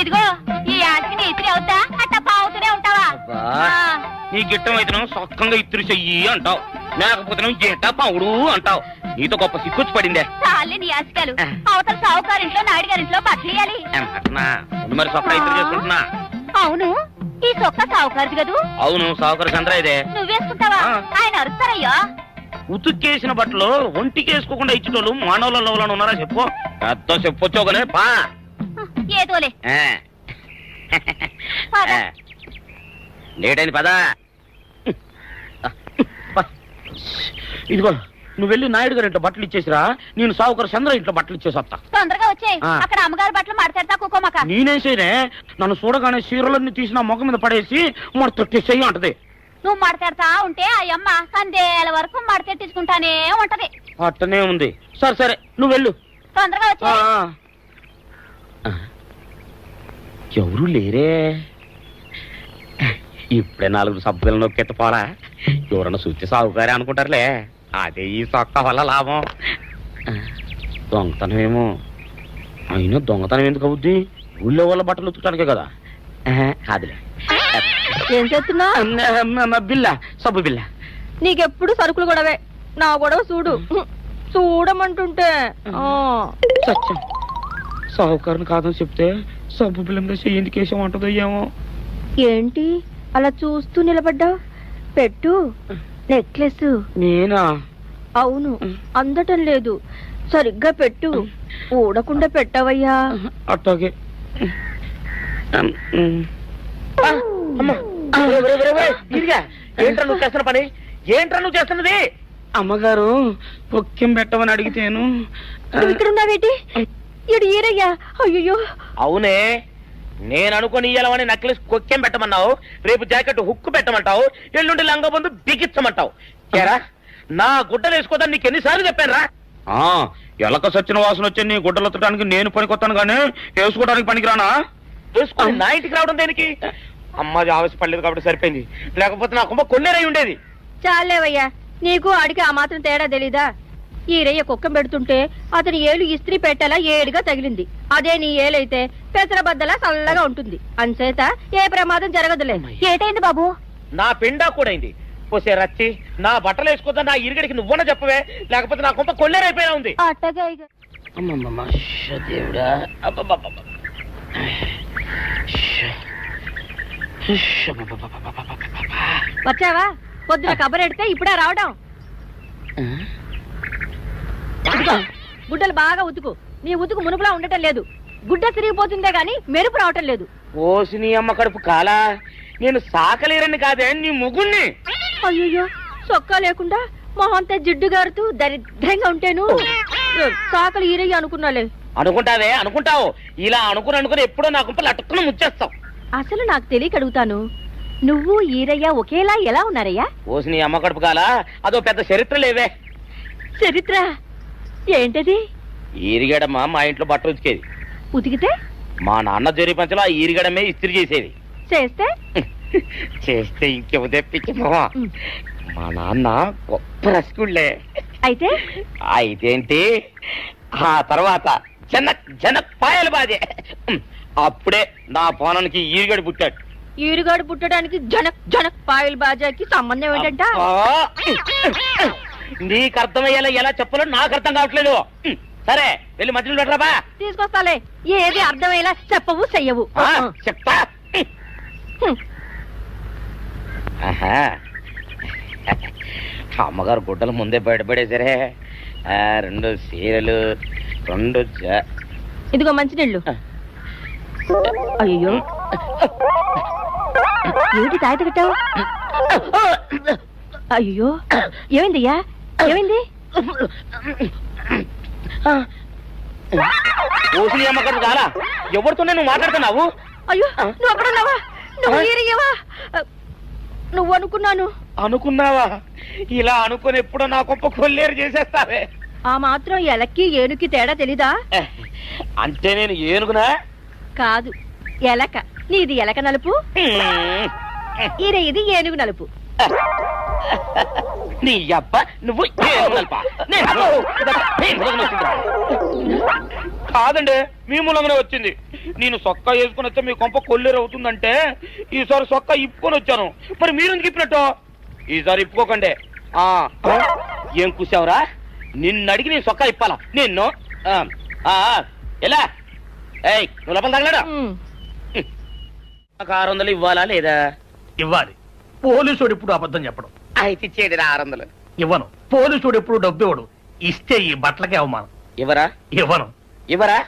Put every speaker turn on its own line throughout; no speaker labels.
ఇదిగో ఈ ఆటకి నీ ఇస్త్రీ అవుతా అట్టా పావుతూనే ఉంటావా?
నీ గిట్టమైతే సొక్కంగా ఇత్తురు చెయ్యి అంటావు, లేకపోతే గిట్ట పావుడు అంటావు. నీతో గొప్ప సిక్కుచ్చి పడిందే.
చాలే నీ ఆశకాలు. అవతల సావుకారింట్లో నాయుడు గారింట్లో బట్టలేయాలి.
మరి సొక్క ఇత్తురు చేసుకుంటున్నా.
అవును, ఈ సొక్క సావుకారిది కదూ?
అవును, సావుకారు చంద్ర ఇదే.
నువ్వేసుకుంటావా? ఆయన అరుస్తారయ్యా.
ఉతుక్కేసిన బట్టలు ఒంటికేసుకోకుండా ఇచ్చేటోళ్ళు మానవులలో ఉన్నారా చెప్పు? పెద్ద చెప్పొచ్చోగలే పా.
ఏదోలే
లేటైంది పదా. ఇదిగో నువ్వు వెళ్ళి నాయుడు గారి ఇంట్లో బట్టలు ఇచ్చేసిరా, నేను సావుకారు చంద్ర ఇంట్లో బట్టలు ఇచ్చేసి వస్తా.
తొందరగా వచ్చే. అక్కడ అమ్మగారు బట్టలు మాడతాడతా కుకోమక.
నేనేం చేయనే, నన్ను చూడగానే చీరలన్నీ తీసి నా ముఖం మీద పడేసి మడతెట్టేసేయి అంటది.
నువ్వు మాడతాడతా ఉంటే ఆ అమ్మ సందేల వరకు మడతెట్టించుకుంటానే ఉంటది.
అట్టనే ఉంది. సరే సరే నువ్వు వెళ్ళు.
తొందరగా వచ్చే.
ఎవరు లేరే, ఇప్పుడే 4 సభ్యులను నొక్కెత్త పోరా. ఎవరన్నా చూస్తే సాగుకారే అనుకుంటారులే. అదే ఈ సొక్క వల్ల లాభం. దొంగతనం అయినా దొంగతనం ఎందుకు అవుద్ది? ఊళ్ళో వాళ్ళ బట్టలు ఉతుకడానికే కదా. కాదులే.
ఏం చేస్తున్నా?
బిల్ల, సబ్బు బిల్ల.
నీకెప్పుడు సరుకులు గొడవే. నా గొడవ చూడు. చూడమంటుంటే
సత్యం, సాహుకారుని కాదని చెప్తే సబ్బు బిల్ల మీద ఎందుకు వేసామంటదో ఏమో.
ఏంటి అలా చూస్తూ నిలబడ్డా? పెట్టు నెక్లెస్.
నేనా?
అవును, అందటం లేదు. సరిగ్గా పెట్టు. ఊడకుండా పెట్టవయ్యా.
అట్టాగే. ఏంట్రా నువ్వు చేస్తున్న పని? ఏంట్రా నువ్వు చేస్తున్నది? అమ్మగారు పొక్కెం పెట్టమని అడిగితేను.
ఇక్కడ ఉన్నావేటి? ఇడు ఈరయ్యా. అయ్యో.
అవునే, నేను అనుకుని ఇయ్యాలని నక్లెస్ కొక్కెం పెట్టమన్నావు, రేపు జాకెట్ హుక్కు పెట్టమంటావు, ఎల్లుండి లంగబందు బిగించమంటావు. ఏరా నా గుడ్డలు వేసుకోదని నీకు ఎన్నిసార్లు చెప్పానురా? ఎలక సచ్చిన వాసన వచ్చి నీ గుడ్డలు ఎత్తడానికి నేను పనికొత్తాను కానీ వేసుకోవడానికి పనికిరానా? వేసుకుని నా ఇంటికి రావడం దేనికి? అమ్మాది ఆవేశపడలేదు కాబట్టి సరిపోయింది, లేకపోతే నా కుమ్మ కొన్నేరై ఉండేది.
చాలేవయ్యా, నీకు అడిగి ఆ మాత్రం తేడా తెలీదా? ఈ రయ్య కుక్కం పెడుతుంటే అతని ఏలు ఇస్త్రీ పెట్టేలా ఏడుగా తగిలింది. అదే నీ ఏలైతే పెసరబద్దలా చల్లగా ఉంటుంది. అంచేత ఏ ప్రమాదం జరగదులే. ఏటైంది బాబు?
నా పిండా కూడా అయింది. పోసే రచ్చి, నా బట్టలు వేసుకోద్దా నా ఇరుగడికి నువ్వన చెప్పవే, లేకపోతే నా కొంత కొల్లేరైపోయినా ఉంది.
వచ్చావా? పొద్దున కబరెడితే ఇప్పుడే రావడం. గుడ్డలు బాగా ఉతుకు. నీ ఉతుకు మునుపులా ఉండటం లేదు. గుడ్డ తిరిగిపోతుందే గాని మెరుపు రావటం లేదు.
ఓసి నీ అమ్మ కడుపు కాలా, నేను సాకలేరని కాదే నీ ముగ్గుణ్ణి.
అయ్యో, సొక్కా లేకుండా మొహంతా జిడ్డు గారుతూ దరిద్రంగా ఉంటేను సాకలు ఈరయ్య అనుకున్నాలే.
అనుకుంటావే, అనుకుంటావు. ఇలా అనుకుని ఎప్పుడో నా గుంపలు అటుక్కుని ముచ్చేస్తావు.
అసలు నాకు తెలియక అడుగుతాను, నువ్వు ఈరయ్య ఒకేలా ఎలా ఉన్నారయ్యా?
ఓసి నీ అమ్మ కడుపు కాలా, అదో పెద్ద చరిత్ర లేవే.
చరిత్ర ఏంటది?
ఈరిగడమ్మ మా ఇంట్లో బట్టలు ఉతికేది.
ఉతికితే
మా నాన్న జరి పంచలో ఆ ఈరిగడమే ఇస్త్రీ చేసేది. చేస్తే ఇంకేమో తెప్పించమా. మా నాన్న గొప్ప రసికుళ్ళే. అయితేంటి, ఆ తర్వాత జనక్ పాయలు బాధే. అప్పుడే నా పోనానికి ఈరిగడు పుట్టాడు.
ఈరుగాడు పుట్టడానికి జనక్ పాయలు బాజాకి సంబంధం ఏంటంట?
నీకు అర్థమయ్యేలా ఎలా చెప్పాలో నాకు అర్థం కావట్లేదు. సరే వెళ్ళి మధ్యలో పెట్టరాబా.
తీసుకొస్తాలే. ఏది అర్థమయ్యేలా చెప్పవు చెయ్యవు.
చెప్తా. అమ్మగారు గుడ్డలు ముందే బయటపడేసరే. 2 చీరలు, 2
ఇదిగో మంచినీళ్ళు. అయ్యో, ఏంటి తాయిత కట్టావు? అయ్యో, ఏమైందయ్యా? ఏమైంది?
ఓసి అమ్మగారు చాలా ఎవరితోనే నువ్వు మాట్లాడుతున్నావు?
అయ్యో, నువ్వు అక్కడున్నావా? నువ్వు ఈరయ్యవా? నువ్వు అనుకున్నావా? ఇలా అనుకుని ఎప్పుడో నా గొప్ప కొల్లేరు చేసేస్తావే. ఆ మాత్రం ఎలక్కి ఏనుకి తేడా తెలీదా?
అంటే నేను ఏనుగునా?
కాదు, ఎలక. నీది ఎలక నలుపు, ఇది ఏనుగు నలుపు.
నీ అబ్బ నువ్వు ఏనుగు నలుపా? కాదండి మీ మూలంగానే వచ్చింది. నేను సొక్కా వేసుకుని వచ్చా మీ కొంప కొల్లేరు అవుతుందంటే ఈసారి సొక్కా ఇప్పుకొని వచ్చాను. మరి మీరు ఎందుకు ఇప్పినట్టు? ఈసారి ఇప్పుకోకండి. ఏం కూసావురా? నిన్ను అడిగి నేను సొక్కా ఇప్పాలా? నిన్ను ఎలా నువ్వు లోపల తగలడా? నాకు 600 ఇవ్వాలా లేదా?
ఇవ్వాలి. పోలీసుడు ఎప్పుడు అబద్ధం చెప్పడం.
అయితే ఇచ్చేది 600.
ఇవ్వను. పోలీసుడు ఎప్పుడు డబ్బు ఇవ్వడు. ఇస్తే ఈ బట్టలకే అవమానం.
ఇవ్వరా?
ఇవ్వను.
ఇవ్వరా?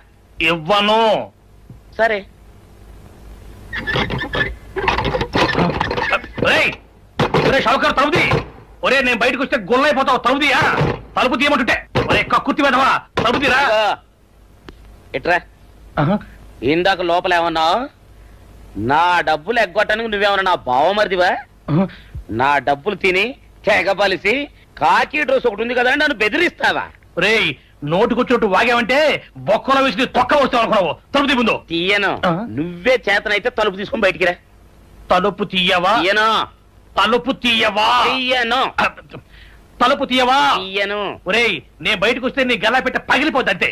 ఇవ్వను.
సరే.
షౌకర్ తలుపుది. ఒరే నేను బయటకు వస్తే గొల్లైపోతావు. తలుపుదియా? తలుపు తీయమంటుంటే ఒరే కక్కుర్తి వెధవా తలుపు తీరా.
ఎట్రా ఇందాక లోపల ఏమన్నావు? నా డబ్బులు ఎగ్గొట్టడానికి నువ్వేమన్నా నా బావమరిదివా? నా డబ్బులు తిని తెగబలిసి కాకి డ్రెస్ ఒకటి ఉంది కదా నన్ను బెదిరిస్తావా?
రే నోటుకొచ్చినట్టు వాగావంటే బొక్కలో వేసి తొక్క వస్తావు అనుకున్నావు. తలుపు తీ ముందు.
తీయను. నువ్వే చేతనైతే తలుపు తీసుకొని బయటికి రా.
తలుపు తీయవా?
తీయను.
తలుపు తీయవా?
తీయను.
తలుపు తీయవా?
తీయను.
ఒరేయ్ నేను బయటకు వస్తే నీ గల్లా పెట్ట పగిలిపోద్ది అంతే.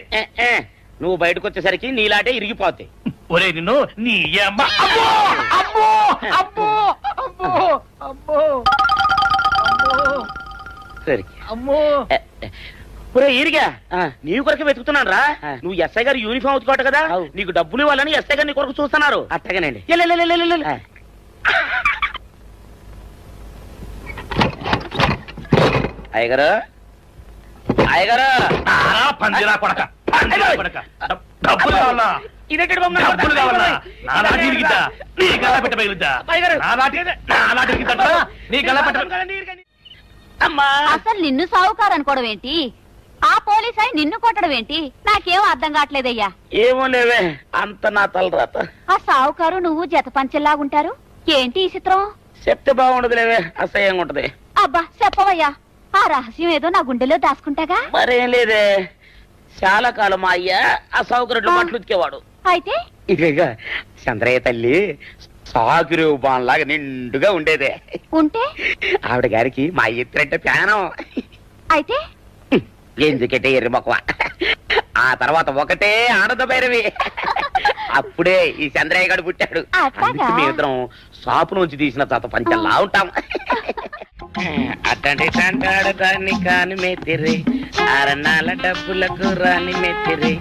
నువ్వు బయటకు వచ్చేసరికి నీలాటే ఇరిగిపోతాయి.
ఒరే నిన్ను నీ అమ్మ. అబ్బో అబ్బో అబ్బో అబ్బో అబ్బో
సరే
అమ్మో.
ఒరే ఈరిగా నీ కొరకు వెతుకుతున్నాను రా. నువ్వు ఎస్ఐ గారు యూనిఫామ్ అవుతుకోట కదా, నీకు డబ్బులు ఇవ్వాలని ఎస్ఐ గారు నీ కొరకు చూస్తున్నారు. అట్టగానండి. అయ్యగారు అయ్యగారు
పందిరా కొడక డబ్బులు కావాలా?
ఇదేంటి
డబ్బులు కావాలా? నా నాటి ఇరిగిద్దా? నీ గల్లా పెట్ట పగిలిద్దా? నా నాటి ఇరిగిద్దా? నీ గల్లా పెట్ట.
అమ్మా
అసలు నిన్ను సావుకారు అనుకోవడం ఏంటి? ఆ పోలీస్ అయి నిన్ను కొట్టడం ఏంటి? నాకేం అర్థం కావట్లేదయ్యా.
ఏమో లేవే అంత నా తలరాత.
ఆ సావుకారు నువ్వు జత పంచెల్లాగుంటారు ఏంటి ఈ చిత్రం?
చెప్తే బాగుండదు లేవే, అసహ్యంగా ఉంటది.
అబ్బా చెప్పవయ్యా. ఆ రహస్యం ఏదో నా గుండెలో దాచుకుంటాగా.
మరేం లేదే, చాలా కాలం మా అయ్య ఆ సౌకర్యం బట్టలు ఉతికేవాడు.
అయితే
ఇక చంద్రయ్య తల్లి సాగురేవు బాన్లాగా నిండుగా ఉండేదే.
ఉంటే
ఆవిడ గారికి మా ఎత్తురంటే ప్యానం.
అయితే
ఎందుకంటే ఎర్రి మొక్కవ. ఆ తర్వాత ఒకటే ఆనంద భైరవి. అప్పుడే ఈ చంద్రయ్య గారు పుట్టాడు. అందుకే మేమిద్దరం షాపు నుంచి తీసిన తాత పంచల్లా ఉంటాం. అట్టండి తంటాడు దాన్ని కాని మెత్తిరి అరణాల డబ్బులకు రాని మెత్తిరి.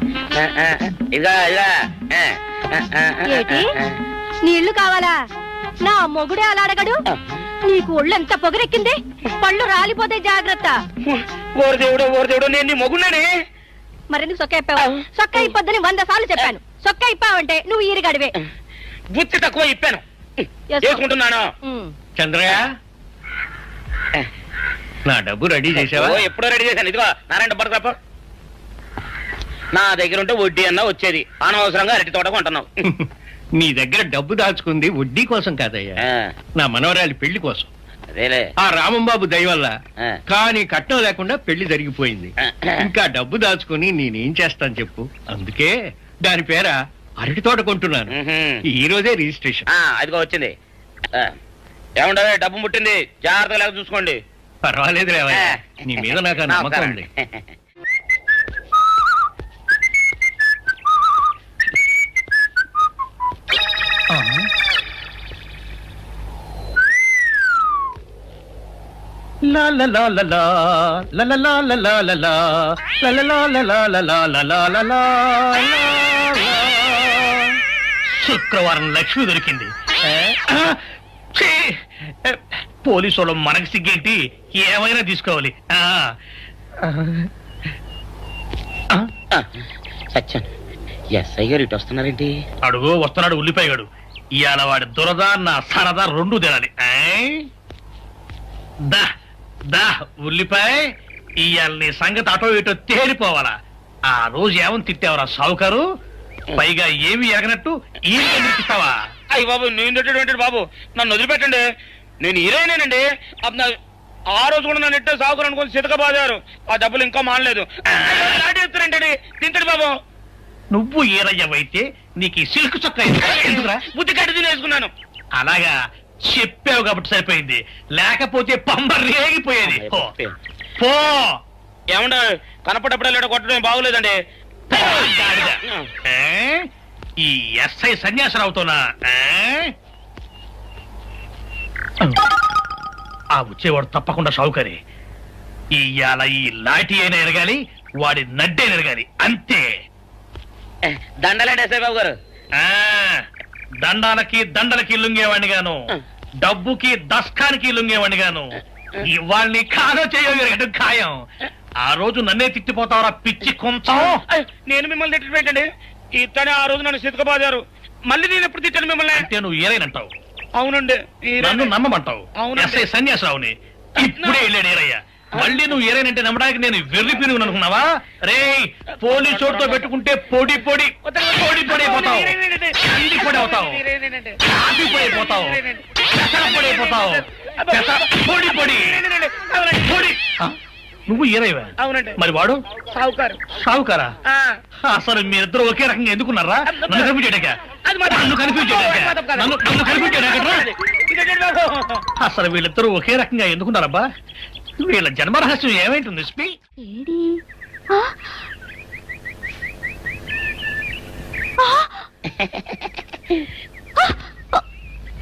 ఇదా ఇదా
నీళ్లు కావాలా? నా మొగుడే అలా అడగడు. నీకు ఒళ్ళు ఎంత పొగరెక్కింది? పళ్ళు రాలిపోతే జాగ్రత్త.
ఓరు దేవుడు నేను నీ మొగున్నానే.
మరెందుకు సొక్క ఇప్పావు? సొక్క ఇప్పొద్దని 100 సార్లు చెప్పాను. సొక్క ఇప్పావంటే నువ్వు ఈరిగడివే.
బుద్ధి తక్కువ ఇప్పాను చేసుకుంటున్నాను.
చంద్రయ్య నా డబ్బు రెడీ చేసావా?
ఎప్పుడో రెడీ చేశాను. ఇదిగో నారాయణ డబ్బు తప్ప నా దగ్గర ఉంటే వడ్డీ అన్నా వచ్చేది. అనవసరంగా అరటి తోట కొంటున్నావు.
నీ దగ్గర డబ్బు దాచుకుంది వడ్డీ కోసం కాదయ్యా, నా మనవరాలి పెళ్లి కోసం.
అదేలే
ఆ రామంబాబు దయ వల్ల కానీ కట్నం లేకుండా పెళ్లి జరిగిపోయింది. ఇంకా డబ్బు దాచుకుని నేనేం చేస్తాను చెప్పు. అందుకే దాని పేర అరటి తోట కొంటున్నాను. ఈ రోజే రిజిస్ట్రేషన్.
అదిగో వచ్చింది. ఏముండవే డబ్బు ముట్టింది, జాగ్రత్తగా లేక చూసుకోండి.
పర్వాలేదు రేవయ్య, నీ మీద నాకు నమ్మకం ఉంది. శుక్రవారం లక్ష్మి దొరికింది. పోలీసు వాళ్ళు మనకు సిగ్గేంటి, ఏమైనా తీసుకోవాలి.
సత్యాన్ ఎస్ఐ గారు ఇటు వస్తున్నారేంటి?
అడుగు వస్తున్నాడు ఉల్లిపాయగాడు. ఇవాళ వాడి దురద నా సరదా రెండు తినాలి. దా దా ఉల్లిపాయ, ఇవాళ నీ సంగతి అటో ఇటో తేలిపోవాలా. ఆ రోజు ఏమని తిట్టావరా సావుకారు? పైగా ఏమి ఎరగనట్టు ఈ నిర్పిస్తావా?
అయ్యి బాబు నేను బాబు నన్ను వదిలిపెట్టండి. నేను హీరోయినేనండి. ఆ రోజు కూడా నన్ను ఎట్టే సాగురు అనుకుని సితక బాదారు. ఆ డబ్బులు ఇంకా మానలేదు. ఎత్తారంటే తింటాడు బాబు.
నువ్వు ఏరయ్యవైతే నీకు సిల్క్ చొక్క ఎందుకురా?
బుద్ధి కట్టి తినేసుకున్నాను.
అలాగా చెప్పావు కాబట్టి సరిపోయింది, లేకపోతే పంబ రేగిపోయేది. పో
ఏమంటే కనపడప్పుడే లేట కొట్టడం బాగోలేదండి.
ఈ ఎస్ఐ సన్యాసరావుతోనా? ఆ వచ్చేవాడు తప్పకుండా షావుకరే. ఇవాళ ఈ లాఠీ అయినా ఎరగాలి, వాడి నడ్డే ఎరగాలి, అంతే.
దండలండి ఎస్ఐ బాబు గారు.
దండాలకి దండలకి లొంగేవాడిని గాను, డబ్బుకి దస్కానికి లొంగేవాడిని గాను. ఇవాళ్ళని కాదో చేయడం ఖాయం. ఆ రోజు నన్నే తిట్టిపోతావరా పిచ్చి కొంచెం.
నేను మిమ్మల్ని తిట్టి పెట్టండి. ఇతనే ఆ రోజు నన్ను సితకబాదారు. మళ్ళీ నేను ఎప్పుడు తిట్టాను మిమ్మల్ని?
అంటే నువ్వు ఏరైనంటావు,
అవునండి.
నన్ను నమ్మమంటావు.
అవునండి.
ఎస్ఐ సన్యాసరావుని ఇప్పుడే వెళ్ళాడు ఏరయ్యా. మళ్ళీ నువ్వు ఏరైనంటే నమ్మడానికి నేను వెర్రి పిరుగు అనుకున్నావా? రే పోలీసు చోటుతో పెట్టుకుంటే పొడి పొడి పొడి పొడి అయిపోతావు, ఇంటి పొడి అవుతావు, కాఫీ పొడి అయిపోతావు, పెసర పొడి అయిపోతావు, పొడి పొడి పొడి. నువ్వు ఏరైవా?
అవునండి.
మరి వాడు
సావుకారు.
సావుకారా? అసలు మీరిద్దరు ఒకే రకంగా ఎందుకున్నారా? నన్ను కనిపించాడక నన్ను కనిపించాడు. అసలు వీళ్ళిద్దరూ ఒకే రకంగా ఎందుకున్నారబ్బా? వీళ్ళ జన్మ రహస్యం ఏమైంటుంది?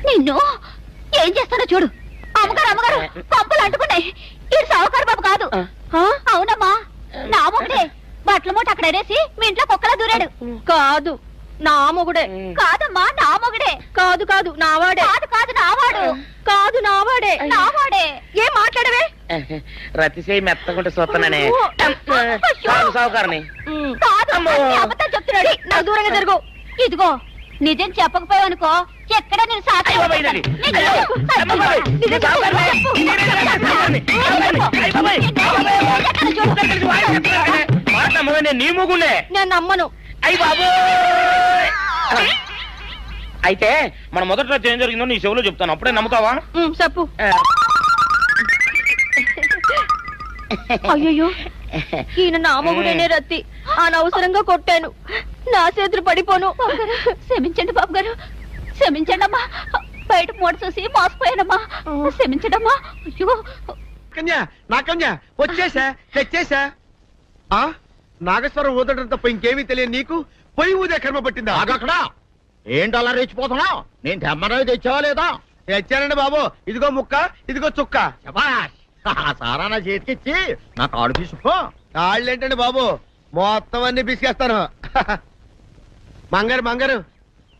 నిన్ను ఏం చేస్తానో చూడు. అమ్మగారు అమ్మగారు పంపలు అంటుకున్నాయి. ఇది సావుకారు బాబు కాదు. అవునమ్మా, నా మొగుడే. బట్టల మూట అక్కడ ఎరేసి మీ ఇంట్లో కుక్కలా దూరాడు.
కాదు, నా మొగుడే.
కాదమ్మా, నా మొగుడే.
కాదు కాదు, నావాడే.
కాదు కాదు, నావాడు.
కాదు, నావాడే.
నావాడే.
ఏం మాట్లాడవే?
రతిసేయి మెత్తకుంటే చూస్తున్నానే. సావుకారని
కాదు, అబద్ధం చెప్తున్నాడు.
నాకు దూరంగా జరుగు.
ఇదిగో నిజం చెప్పకపోయావనుకో ఎక్కడ నేను సాక్షి
నీ ముగుండే.
నేను నమ్మను.
అయ్యి బాబు. అయితే మన మొదటి రోజు ఏం జరిగిందో నీ చెవులో చెప్తాను, అప్పుడే నమ్ముతావా?
చెప్పు. అయ్యో, ఈయన నా మొగుడేనే రత్తి. అనవసరంగా కొట్టాను. నా చేతులు పడిపోను.
క్షమించండి బాబు గారు, క్షమించండి అమ్మా. బయట మూడ చూసి మోసపోయానమ్మా. క్షమించడమ్మా. అయ్యో
కన్యా, నా కన్యా వచ్చేసా, తెచ్చేసా. నాగేశ్వరం ఊదడం తప్ప ఇంకేమీ తెలియదు నీకు. పొయ్యి ఊదే కర్మ పట్టిందా?
అక్కడ ఏంటి అలా రెచ్చిపోతున్నావు? నేను తెమ్మనవి తెచ్చావా లేదా?
తెచ్చానండి బాబు. ఇదిగో ముక్క, ఇదిగో చుక్క.
శభాష్. ఆ సారా నా చేతికిచ్చి నా కాడు తీసుకో.
కాళ్ళేంటండి బాబు, మొత్తం అన్ని బిసికేస్తాను. మంగారు మంగారు,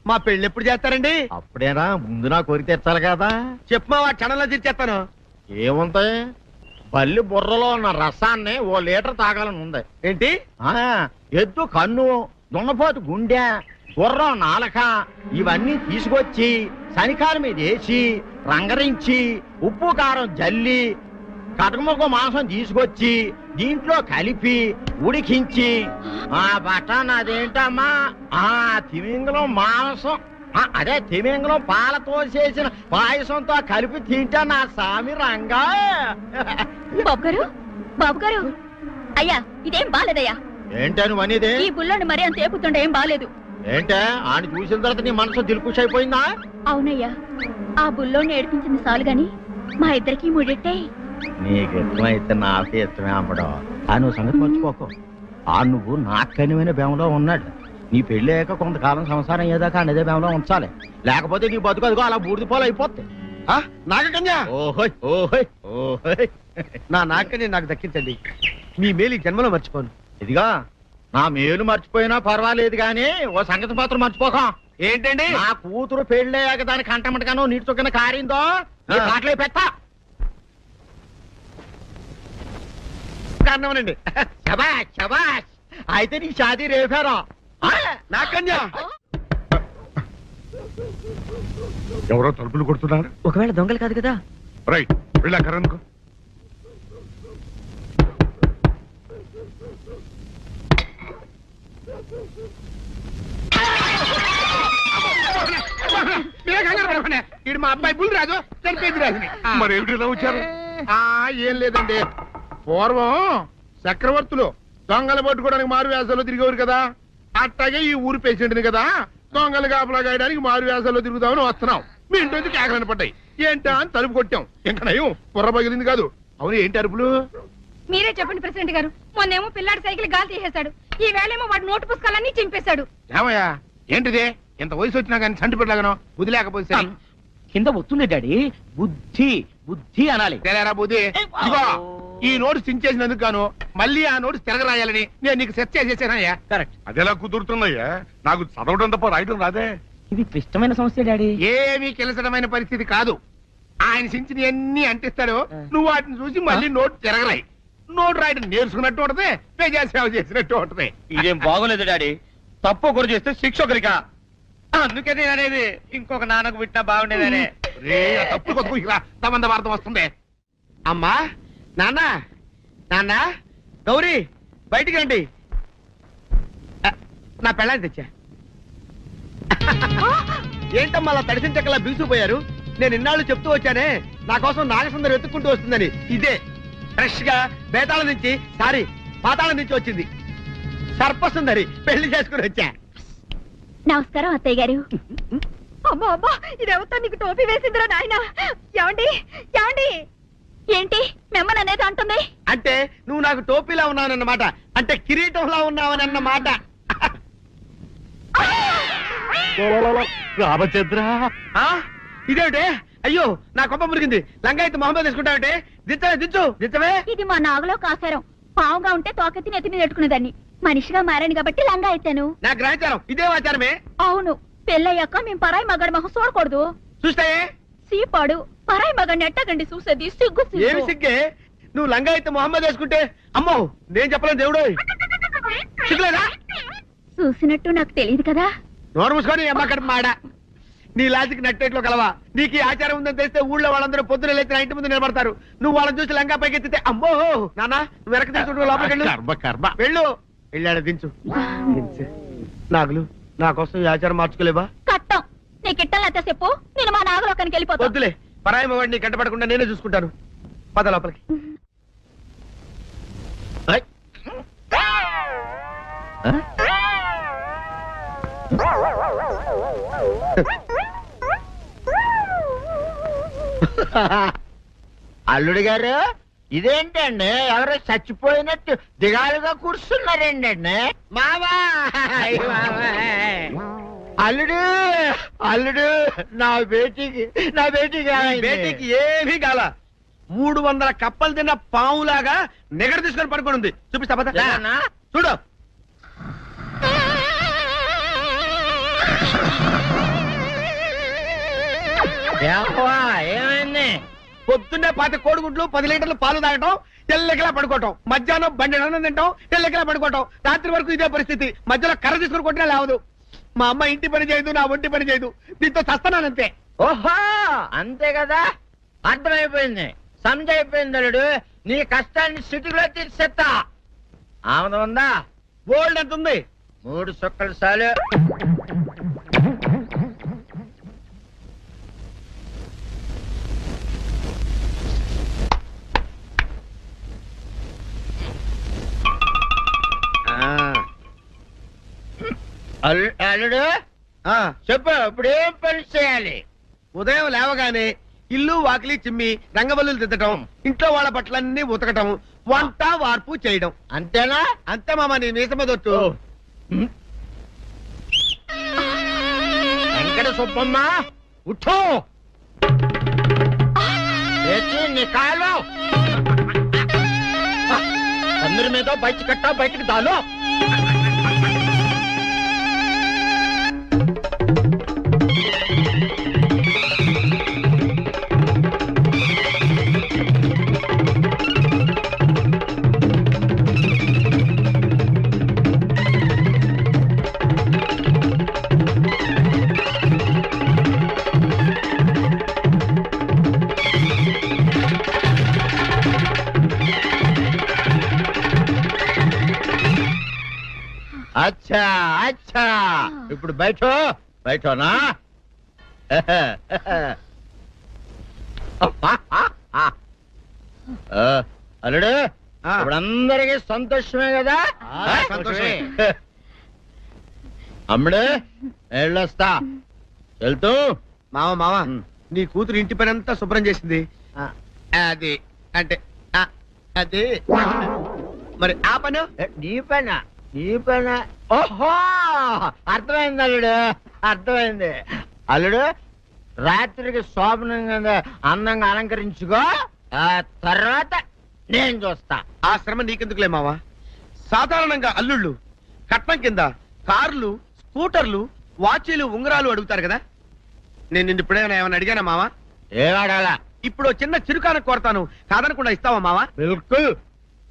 మా పెళ్ళి ఎప్పుడు చేస్తారండి?
అప్పుడేనా, ముందు నా కోరిక తెచ్చాలి కదా.
చెప్పు మా క్షణంలో తీర్చేస్తాను.
ఏముంటాయి, బల్లి బుర్రలో ఉన్న రసాన్ని ఓ లీటర్ తాగాలని ఉంది.
ఏంటి?
ఎద్దు కన్ను, దున్నపోతు గుండె, గుర్రం నాలక ఇవన్నీ తీసుకొచ్చి శనికాల మీద వేసి రంగరించి ఉప్పు కారం జల్లి కటకముఖ మాంసం తీసుకొచ్చి దీంట్లో కలిపి ఉడికించి ఆ బటన్ అదేంటమ్మా, తిమింగలం మాంసం, అదే తిమింగలం పాలతో చేసిన పాయసంతో కలిపి తింటా నా సామి రంగా.
బాబు గారు, బాబు గారు, అయ్యా ఇదేం బాలేదయ్యా.
ఏంటా నువ్వు అనేది?
ఈ బుల్లోని మరీ అంత ఏపుతుండే ఏం బాలేదు.
ఏంటే ఆయన చూసిన తర్వాత నీ మనసు దిల్కుష్ అయిపోయిందా?
అవునయ్యా, ఆ బుల్లోని ఏడిపించింది చాలు గాని మా ఇద్దరికి ముడిట్టే.
నీకు ఇష్టమైతే నాకే ఇష్టమే అమ్మడం. ఆ నువ్వు సంగతి మర్చిపోకు. ఆ నువ్వు నాకు కనివైన బేమలో ఉన్నాడు. నీ పెళ్లి అయ్యాక కొంతకాలం సంసారం ఏదాకా అదే బేమలో ఉంచాలి, లేకపోతే నీ బతుకు అదిగో అలా బూడిద పోలు అయిపోతాయి.
నాగకన్యా,
ఓహోయ్ ఓహోయ్ ఓహోయ్.
నా నాగకన్య నాకు దక్కించండి. మీ మేలు జన్మలో మర్చిపోను.
ఇదిగా నా మేలు మర్చిపోయినా పర్వాలేదు గాని ఓ సంగతి మాత్రం మర్చిపోక.
ఏంటండి?
నా కూతురు పెళ్ళయ్యాక దాని కంటమటగానో నీటి చొక్కన కారిందో కాట్లే పెట్టా.
అన్నమనండి.
శబాష్ శబాష్. అయితే నీ షాదీ రేపారా?
నాకన్యా,
ఎవరో తలుపులు కొడుతున్నారు.
ఒకవేళ దొంగలు కాదు కదా?
రైట్, వెళ్ళా కరణ్కు.
ఇడు మా అబ్బాయి బుల్ రాజు చనిపోయింది రాజుని.
మరి ఏమిటి ఇలా వచ్చారు?
ఏం లేదండి, పూర్వం చక్రవర్తులు దొంగలు పట్టుకోవడానికి మారు వేసాల్లో తిరిగేవారు కదా. అట్టాగే ఈ ఊరు పేషెంట్ని కదా దొంగలు కాపలా గాయడానికి మారు వేసాల్లో తిరుగుదామని వస్తున్నాం. మీ ఇంటి నుంచి కేకలని పడ్డాయి. ఏంటా అని తలుపు కొట్టాం. ఇంకా నయం బుర్ర పగిలింది కాదు. అవును, ఏంటి అరుపులు?
మీరే చెప్పండి ప్రెసిడెంట్ గారు. మొన్నేమో పిల్లాడి సైకిల్ గాలి తీసేశాడు, ఈ వేళేమో వాడి నోటు పుస్తకాలన్నీ చింపేశాడు.
ఏమయ్యా ఏంటిది? ఇంత వయసు వచ్చినా కానీ చంటి పెట్టలాగను బుద్ధి లేకపోతే సరే.
కింద వస్తుంది డాడీ. బుద్ధి బుద్ధి అనాలి.
తెలేరా బుద్ధి? ఇదిగో ఈ నోటు చించేసినందుకు గాను మళ్ళీ ఆ నోటు తిరగరాయాలని నేను నీకు సెట్ చేసేసానయ్యా.
కరెక్ట్.
అదెలా కుదురుతున్నాయ్యా? నాకు చదవడం తప్ప రాయడం రాదే.
ఇది క్లిష్టమైన సమస్య డాడీ.
ఏమీ కిలసడమైన పరిస్థితి కాదు. ఆయన చించిన ఎన్ని అంటిస్తాడో నువ్వు వాటిని చూసి మళ్ళీ నోటు తిరగరాయి. నోటు రాయడం నేర్చుకున్నట్టు ఉంటది, ప్రజాసేవ చేసినట్టు ఉంటది.
ఇదేం బాగోలేదు డాడీ. తప్పు ఒకరు చేస్తే శిక్ష ఒకరికా. అందుకే నేను అనేది ఇంకొక నాన్నకు పుట్టినా బాగుండేదనే.
రే తప్పు కొద్దు ఇలా సంబంధ వార్త వస్తుంది.
అమ్మా, నాన్న, నాన్న, గౌరీ, బయటికి రండి. నా పెళ్ళాన్ని తెచ్చా. ఏంటమ్మా అలా తడిసిన చెక్కలా బిగుసిపోయారు? నేను ఇన్నాళ్ళు చెప్తూ వచ్చానే, నా కోసం నాగసుందరం వెతుక్కుంటూ వస్తుందని. ఇదే ఫ్రెష్ గా బేతాళం నుంచి, సారీ పాతాళం నుంచి వచ్చింది. సర్పసుందరి పెళ్లి చేసుకుని వచ్చా.
నమస్కారం అత్తయ్య గారు.
అమ్మా అమ్మా, ఇదేవతో నీకు టోపీ వేసిందిరా నాయన. ఏమండి ఏమండి?
ఏంటి మిమ్మల్ని అనేది అంటుంది?
అంటే నువ్వు నాకు టోపీలా ఉన్నావనన్నమాట, అంటే కిరీటంలా ఉన్నావనన్నమాట.
రామచంద్ర,
ఇదేమిటే? అయ్యో నా కొప్ప మురిగింది. లంగాయత్ మొహమ్మద్ తీసుకుంటావంటే? దించవే, దించు, దించవే.
ఇది మా నాగులో కాసారం. పావుగా ఉంటే తోకెత్తి నెత్తి మీద పెట్టుకునేదాన్ని. మనిషిగా మారాను కాబట్టి లంగా అయితాను.
నా గ్రహచారం ఇదే ఆచారమే.
అవును, పెళ్ళయ్యాక మేము పరాయి మగాడి మొహం చూడకూడదు.
చూస్తాయే
సీపాడు పరాయి మగాడిని ఎట్టగండి చూసేది. సిగ్గు
ఏమి సిగ్గే? నువ్వు లంగాయత్ మొహమ్మద్ వేసుకుంటే అమ్మో నేను చెప్పలేను దేవుడు. సిగ్గులేదా?
చూసినట్టు నాకు తెలియదు కదా.
నోరు మూసుకొని అమ్మకడ మాడ. నీ లాజిక్ నట్టేట్లో కలవా? నీకు ఈ ఆచారం ఉందని తెలిస్తే ఊళ్ళో వాళ్ళందరూ పొద్దున లేచి నా ఇంటి ముందు నిలబడతారు. నువ్వు వాళ్ళని చూసి లంగా పైకి ఎత్తితే అమ్మో నాన్న నువ్వు వెనక తీసుకుంటూ లోపలికి
కర్మ కర్మ.
వెళ్ళు. వెళ్ళాడు, దించు. నాగులు నా కోసం ఈ ఆచారం మార్చుకోలేవా?
కట్టం నీకు ఇట్టలేత చెప్పు, నేను మా నాగలోకానికి వెళ్ళిపోతా.
వద్దులే, పరాయి వాడిని కంటపడకుండా నేనే చూసుకుంటాను. పద లోపలికి.
అల్లుడు గారు, ఇదేంటండి ఎవరో చచ్చిపోయినట్టు దిగాలుగా కూర్చున్నారేంటండి?
మావా
అల్లుడు అల్లుడు, నా బేటీకి
బేటీకి ఏమీ కాల. 300 కప్పలు తిన్న పావులాగా నిగడ తీసుకొని పడుకొని ఉంది. చూపిస్తా పద. చూడు.
ఏమైంది?
పొద్దున్నే 10 కోడిగుడ్లు 10 లీటర్లు పాలు తాగటం, తెల్లకిలా పడుకోవటం. మధ్యాహ్నం బండి అన్నం తింటాం, తెల్లకిలా పడుకోవటం. రాత్రి వరకు ఇదే పరిస్థితి. మధ్యలో కర్ర తీసుకుని కొట్టినా లేవదు. మా అమ్మ ఇంటి పని చేయదు, నా ఒంటి పని చేయదు. దీంతో చస్తున్నానంతే.
ఓహో అంతే కదా, అర్థమైపోయింది, సమజైపోయింది. అల్లుడు నీ కష్టాన్ని సిటీలో తీర్చేస్తా. ఆమె ఉందా?
గోల్డ్ ఎంత ఉంది?
3 సుక్కలు చాలు. అల్లుడు చెప్పు, ఇప్పుడు ఏం పని చేయాలి?
ఉదయం లేవగానే ఇల్లు వాకిలి చిమ్మి రంగవల్లులు దిద్దటం, ఇంట్లో వాళ్ళ బట్టలన్నీ ఉతకటం, వంట వార్పు చేయడం.
అంతేనా?
అంతే మామ, నీ మీసమదొట్టు.
వెంకట సుబ్బమ్మ ఉఠో, లేచి నీ కాలు అందరి మీద బయట కట్టా, బయటకు దాలో. అచ్చా అచ్చా, ఇప్పుడు బయటనా? అల్లుడు ఇప్పుడు అందరికీ సంతోషమే కదా?
సంతోషమే.
అమ్ముడు వెళ్ళొస్తా. వెళ్తూ
మామ నీ కూతురు ఇంటి పని అంతా శుభ్రం చేసింది. అది అంటే అది మరి ఆ పను
నీ పైన ఓహో అర్థమైంది అల్లుడు, అర్థమైంది అల్లుడు. రాత్రికి శోభనంగా అందంగా అలంకరించుకో, ఆ తర్వాత నేను చూస్తా.
ఆ శ్రమ నీకెందుకులే మావా. సాధారణంగా అల్లుళ్ళు కట్నం కింద కార్లు, స్కూటర్లు, వాచీలు, ఉంగరాలు అడుగుతారు కదా. నేను నిన్ను ఇప్పుడేమైనా ఏమైనా అడిగానా మావా?
ఏవాడాలా?
ఇప్పుడు చిన్న చిరుకాన కోరతాను, కాదనకుండా ఇస్తావా మావా?
బిల్కుల్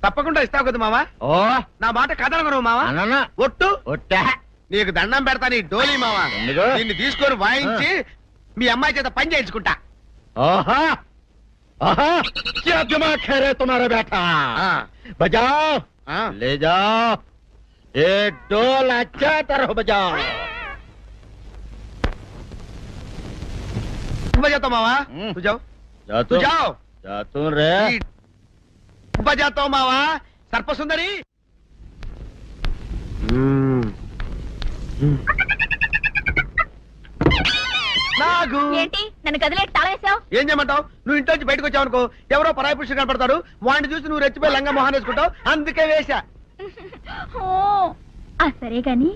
తప్పకుండా ఇస్తావు కదా మావా?
ఓ
నా మాట కాదనగను మావా.
అన్న
ఒట్టు
ఒట్టా
నీకు దండం పెడతా నీ డోలీ మావా.
ఎందుకు?
దీన్ని తీసుకొని వాయించి మీ అమ్మాయి చేత పని చేయించుకుంటా.
ओहा ओहा क्या दिमाग है रे तुम्हारा बेटा? बजाओ, ले जाओ ये ढोल अच्छा तरह बजाओ.
बजाता मावा तू जाओ, तू जाओ.
जातू रे
बजाता मावा सर्प सुंदरी. నాగు
ఏంటి నన్ను గదిలేటి తాళం వేసావు?
ఏం చేయమంటావు? నువ్వు ఇంట్లో నుంచి బయటకు వచ్చావు అనుకో, ఎవరో పరాయి పురుషుడు కనపడతాడు, వాడిని చూసి నువ్వు రెచ్చిపోయి లంగా మొహాన్ వేసుకుంటావు, అందుకే వేశా.
సరే గాని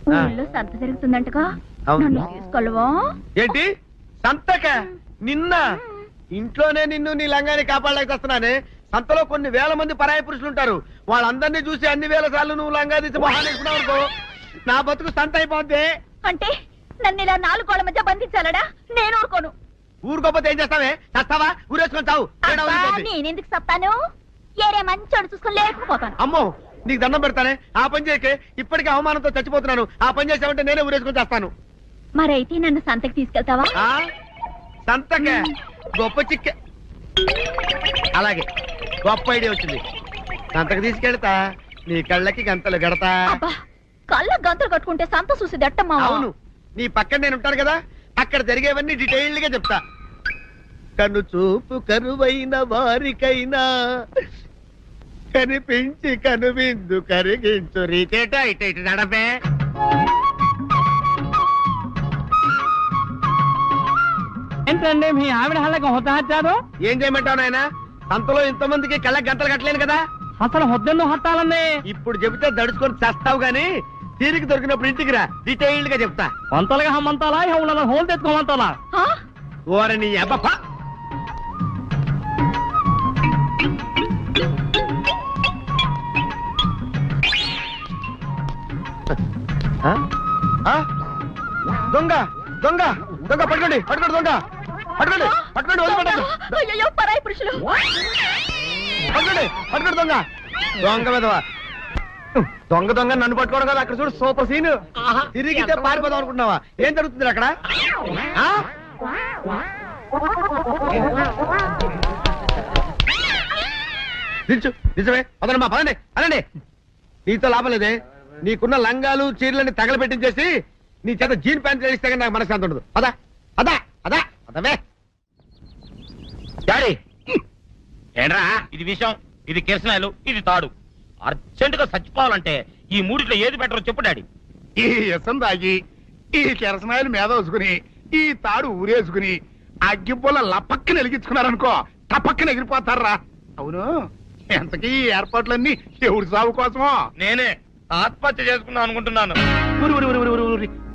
ఊళ్ళో సంత జరుగుతుందంటగా,
అవును.
నన్ను తీసుకెళ్ళవా?
ఏంటి సంతక? నిన్న ఇంట్లోనే నిన్ను నీ లంగాన్ని కాపాడలేకొస్తున్నానే. సంతలో కొన్ని వేల మంది పరాయి పురుషులు ఉంటారు, వాళ్ళందరినీ చూసి అన్ని వేల సార్లు నువ్వు లంగా తీసి మొహాన్ వేసుకున్నావు అనుకో, నా బతుకు సంత అయిపోద్ది.
అంటే నన్ను ఇలా 4 గోళ్ల మధ్య బంధించాలడా? నేను ఊరుకోను.
ఊరుకోపోతే ఏం చేస్తావే? చస్తావా? ఊరేసుకొని చావు.
అబ్బా, నేనెందుకు చెప్తాను? ఏరే మంచోడు చూసుకొని లేకపోతాను.
అమ్మో నీకు దండం పెడతానే, ఆ పని చేయకే. ఇప్పటికే అవమానంతో చచ్చిపోతున్నాను, ఆ పని చేసావంటే నేనే ఊరేసుకొని చేస్తాను.
మరైతే నన్ను సంతకి తీసుకెళ్తావా?
ఆ సంతకే గొప్ప చిక్కే. అలాగే గొప్ప ఐడియా వచ్చింది. సంతకు తీసుకెళ్తా, నీ కళ్ళకి గంతలు గడతా.
అబ్బా, కళ్ళ గంతులు కట్టుకుంటే సంత చూసి దట్టమ్మా.
అవును, నీ పక్కన నేను ఉంటాను కదా, అక్కడ జరిగేవన్నీ డీటెయిల్డ్ గా చెప్తా. కను చూపు కరువైన వారికైనా కనిపించి కనువిందు కరిగించు రీకేట ఇటు ఇటు నడపే.
ఏంటండి మీ ఆవిడ హళ్ళకి హొత్తాచారు?
ఏం చేయమంటావు నాయన? సంతలో ఇంతమందికి కళ్ళకి గంటలు కట్టలేను కదా.
అసలు హొద్దెన్ను హత్తాలండి.
ఇప్పుడు చెబితే దడుచుకొని చేస్తావు గాని, తీరికి దొరికినప్పుడు ఇంటికి రా, డీటెయిల్డ్ గా చెప్తా.
వంతలుగా హమ్మంతాలా హోళ్ళ హోల్ తెచ్చుకోమంతాలా?
ఓరని అబ్బప్ప. దొంగ దొంగ దొంగ పట్టుకోండి, పట్టుకోండి దొంగ, పట్టుకోండి పట్టుకోండి, వదిలిపెట్టండి.
అయ్యో, పరాయి పురుషులు.
పట్టుకోండి పట్టుకోండి దొంగ. దొంగ విధవా దొంగ దొంగ నన్ను పట్టుకోవడం కదా. అక్కడ చూడు సూపర్ సీన్. తిరిగితే పారిపోదాం అనుకుంటున్నావా? ఏం జరుగుతుంది అక్కడ? నిజమే, పదండి పదండి అనండి. నీతో లాభం లేదే. నీకున్న లంగాలు చీరలని తగలబెట్టించేసి నీ చేత జీన్ ప్యాంట్ వేస్తే కానీ నాకు మనశ్శాంతి ఉండదు. అదా అదా అదా అదవే
డాడీ ఏంట్రా ఇది విషయం, ఇది కిరసనాయలు, ఇది తాడు. అర్జెంట్ గా చచ్చిపోవాలంటే ఈ మూడిట్లో ఏది బెటరో చెప్పు డాడీ.
ఈ ఎసం తాగి, ఈ కెరసనాయలు మీద వేసుకుని, ఈ తాడు ఊరేసుకుని, అగ్గిపూల లపక్కన వెలిగించుకున్నారనుకో, టపక్కన ఎగిరిపోతారా. అవును, ఎంతకీ ఈ ఏర్పాట్లన్నీ ఎవరి సాగు కోసమో?
నేనే ఆత్మహత్య చేసుకుందాం అనుకుంటున్నాను.